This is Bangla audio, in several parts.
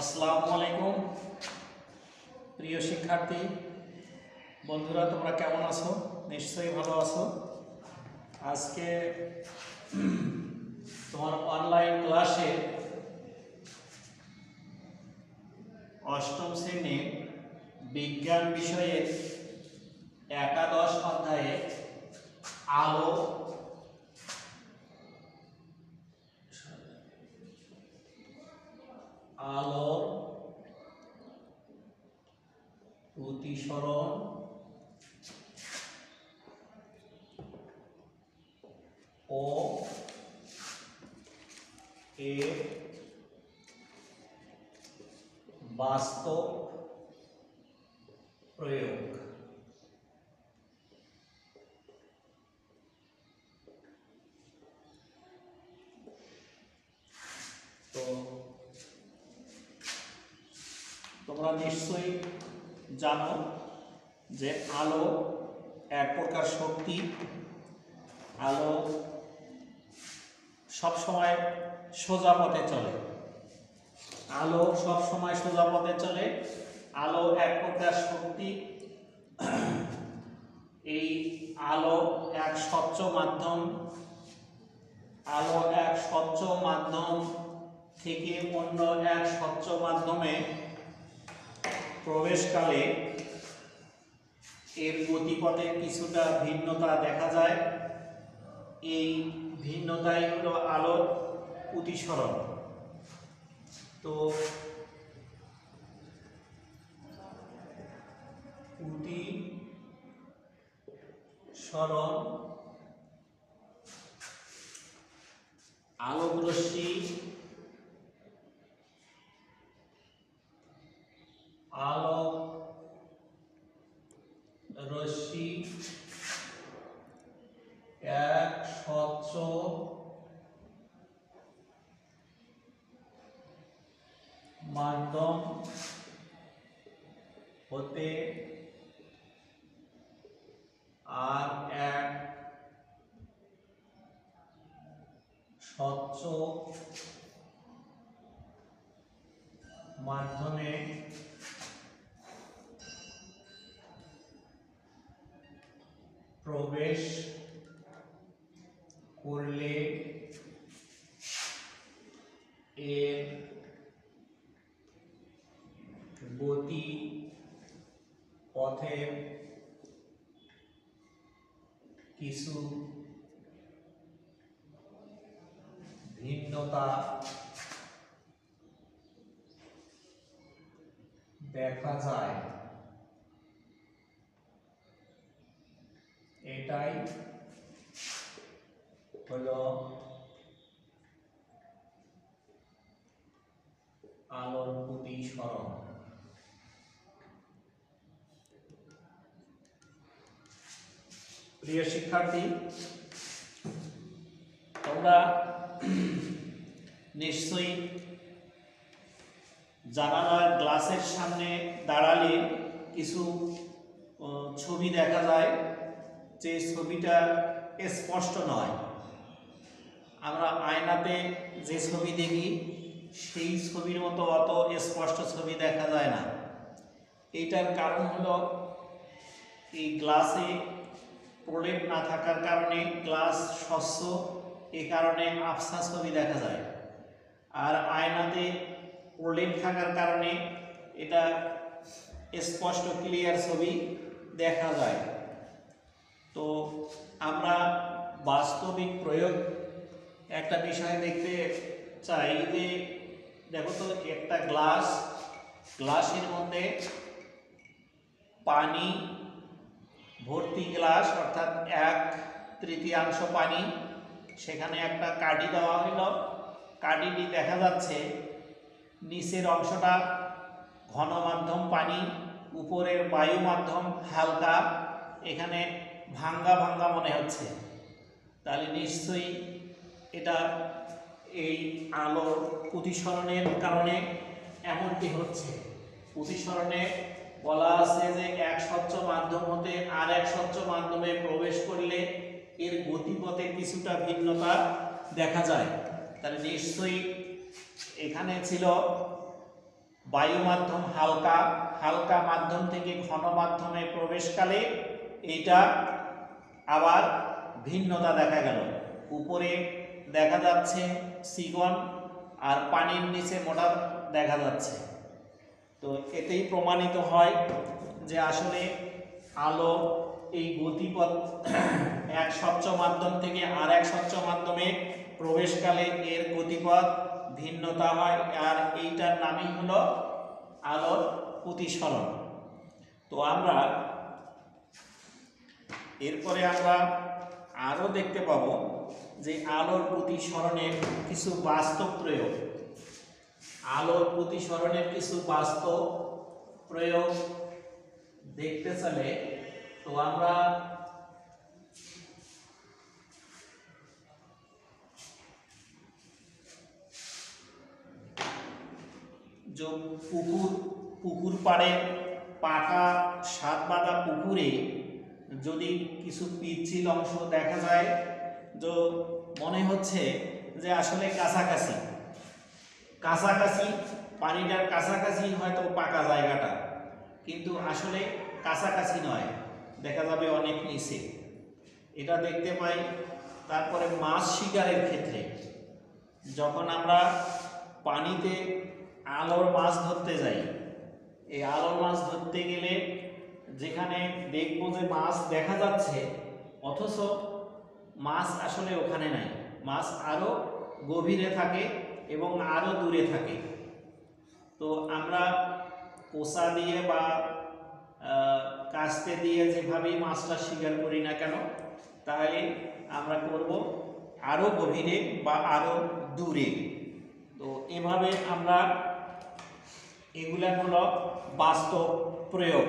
আসসালামু আলাইকুম প্রিয় শিক্ষার্থী বন্ধুরা, তোমরা কেমন আছো? নিশ্চয়ই ভালো আছো। আজকে তোমার অনলাইন ক্লাসে অষ্টম শ্রেণীর বিজ্ঞান বিষয়ের একাদশ অধ্যায়ে আলো আলোর প্রতিসরণ ও এর বাস্তব প্রয়োগ। তো তোমরা নিশ্চয়ই জানো যে আলো এক প্রকার শক্তি। আলো সব সময় সোজা পথে চলে। আলো সব সময় সোজা পথে চলে। আলো এক প্রকার শক্তি। এই আলো এক স্বচ্ছ মাধ্যম। আলো এক স্বচ্ছ মাধ্যম থেকে অন্য এক স্বচ্ছ মাধ্যমে প্রবেশকালে এর গতিপথে কিছুটা ভিন্নতা দেখা যায়। এই ভিন্নতাই হলো আলোর প্রতিসরণ। তো প্রতিসরণ আলোক রশ্মি এক স্বচ্ছ মাধ্যম হতে আর এক স্বচ্ছ মাধ্যমে প্রবেশ করলে এর গতি পথের কিছু ভিন্নতা দেখা যায়। এটাই হলো আলোর প্রতিসরণ। প্রিয় শিক্ষার্থী, তোমরা নিশ্চয়ই জানালার গ্লাসের সামনে দাঁড়ালে কিছু ছবি দেখা যায়, যে ছবিটা স্পষ্ট নয়। আমরা আয়নাতে যে ছবি দেখি সেই ছবির মতো অত স্পষ্ট ছবি দেখা যায় না। এইটার কারণ হলো এই গ্লাসে প্রলেপ না থাকার কারণে গ্লাস স্বচ্ছ, এই কারণে আবছা ছবি দেখা যায়। আর আয়নাতে প্রলেপ থাকার কারণে এটা স্পষ্ট ক্লিয়ার ছবি দেখা যায়। তো আমরা বাস্তবিক প্রয়োগ একটা বিষয় দেখতে চাই যে দেখো তো, একটা গ্লাসের মধ্যে পানি ভর্তি, গ্লাস অর্থাৎ 1/3 পানি। সেখানে একটা কাঠি দেওয়া হইল। কাঠিটি দেখা যাচ্ছে নিচের অংশটা ঘন মাধ্যম পানি, উপরের বায়ু মাধ্যম হালকা। এখানে ভাঙ্গা ভাঙ্গা মনে হচ্ছে। তাহলে নিশ্চয়ই এটা এই আলোর প্রতিসরণের কারণে এমনটি হচ্ছে। প্রতিসরণে বলা আছে যে এক স্বচ্ছ মাধ্যম হতে আর এক স্বচ্ছ মাধ্যমে প্রবেশ করলে এর গতিপথে কিছুটা ভিন্নতা দেখা যায়। তাহলে নিশ্চয়ই এখানে ছিল বায়ু মাধ্যম হালকা, হালকা মাধ্যম থেকে ঘন মাধ্যমে প্রবেশকালে এইটা আবার ভিন্নতা দেখা গেল। উপরে দেখা যাচ্ছে চিকন আর পানির নিচে মোটা দেখা যাচ্ছে। তো এতেই প্রমাণিত হয় যে আসলে আলো এই গতিপথ এক স্বচ্ছ মাধ্যম থেকে আর এক স্বচ্ছ মাধ্যমে প্রবেশকালে এর গতিপথ ভিন্নতা হয়, আর এইটার নামই হলো আলোর প্রতিসরণ। তো আমরা এরপরে আরো দেখতে পাবো যে আলোর প্রতিসরণের কিছু বাস্তব প্রয়োগ। আলোর প্রতিসরণের কিছু বাস্তব প্রয়োগ দেখতে চলে। তো আমরা যে পুকুর পাড়ে পাকা সাত বাঁধা পুকুরে যদি কিছু পিচ্ছিল অংশ দেখা যায়, তো মনে হচ্ছে যে আসলে কাছাকাছি কাছাকাছি পানিটার কাছাকাছি হয়তো পাকা জায়গাটা, কিন্তু আসলে কাছাকাছি নয়, দেখা যাবে অনেক নিচে। এটা দেখতে পাই। তারপরে মাছ শিকারের ক্ষেত্রে যখন আমরা পানিতে আলোর মাছ ধরতে যাই, এই আলোর মাছ ধরতে গেলে যেখানে দেখবো যে মাছ দেখা যাচ্ছে অথচ মাছ আসলে ওখানে নাই, মাছ আরো গভীরে থাকে এবং আরো দূরে থাকে। তো আমরা পোষা দিয়ে বা কাস্তে দিয়ে যেভাবেই মাছটা শিকার করি না কেন, তাহলে আমরা করব আরো গভীরে বা আরো দূরে। তো এভাবে আমরা এগুলা হলো বাস্তব প্রয়োগ।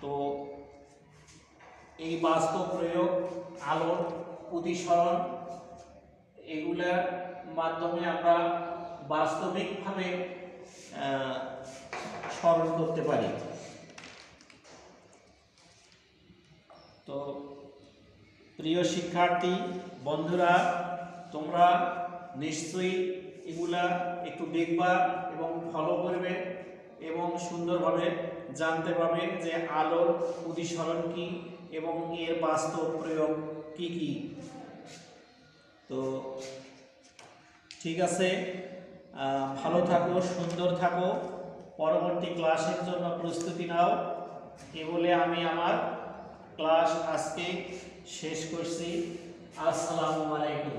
তো এই বাস্তব প্রয়োগ আলোর প্রতিসরণ এগুলার মাধ্যমে আমরা বাস্তবিকভাবে স্মরণ করতে পারি। তো প্রিয় শিক্ষার্থী বন্ধুরা, তোমরা নিশ্চয়ই এগুলা একটু দেখবা এবং ফলো করবে এবং সুন্দরভাবে জানতে পারবে যে আলোর প্রতিসরণ কি এবং এর বাস্তব প্রয়োগ কি কি। তো ঠিক আছে, ভালো থাকো, সুন্দর থাকো, পরবর্তী ক্লাসের জন্য প্রস্তুতি নাও। এ বলে আমি আমার ক্লাস আজকে শেষ করছি। আসসালামু আলাইকুম।